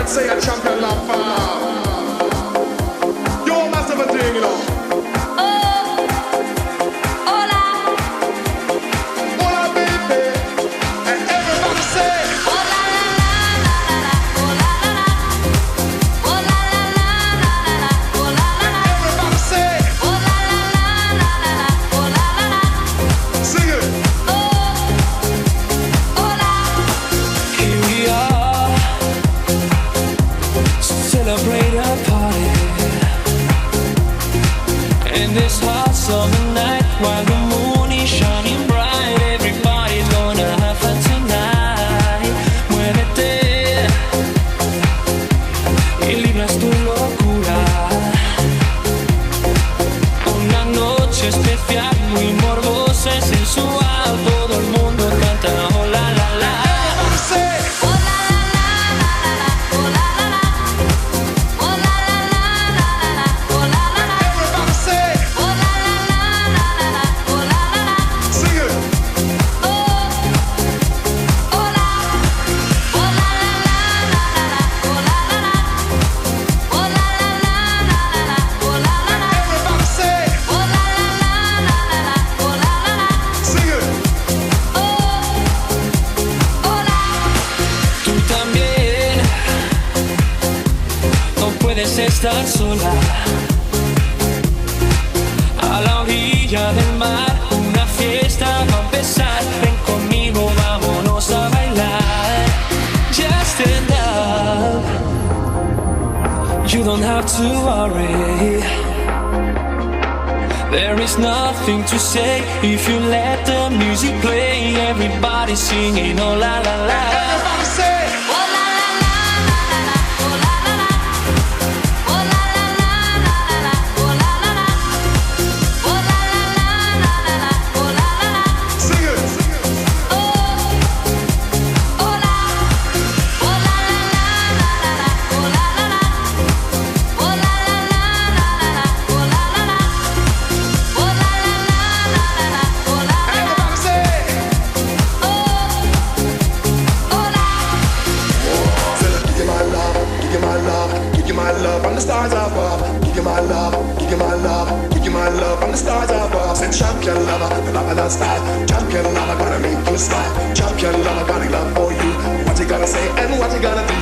heard say a champion love you're massive a thing, you know. Hola, baby. And everybody say, oh la la la la la la, oh la la la, oh la la la la la la, oh la la la. Everybody say, oh la la la la la la, oh la la la. Sing it. Here we are, celebrate a party in this hot summer night while the moon is shining bright. Everybody's gonna have fun tonight. Muévete y libras tu locura. Una noche especial, muy morbosa y sensual. Todo el mundo canta oh la la la. Tú también no puedes estar sola a la orilla del mar. Una fiesta va a empezar. Ven conmigo, vámonos a bailar. Just stand up. You don't have to worry. There is nothing to say if you let the music play. Everybody singing oh la la la. Everybody say, Oh la la la la la la, oh la la la, oh la la la la la la, oh la la la, oh la la la la la la, oh la la la. sing it. Oh la, oh la la la la la la, oh la la la, oh la la la la la la, oh la la la, oh la la la la la la, oh la la la. Everybody say, give you my love, give you my love, give you my love from the stars above. Give you my love, give you my love, give you my love from the stars above. Say champion lover, the lover that style. Champion lover, gonna make you smile. Champion lover, got a love for you. What you gonna say and what you gonna do?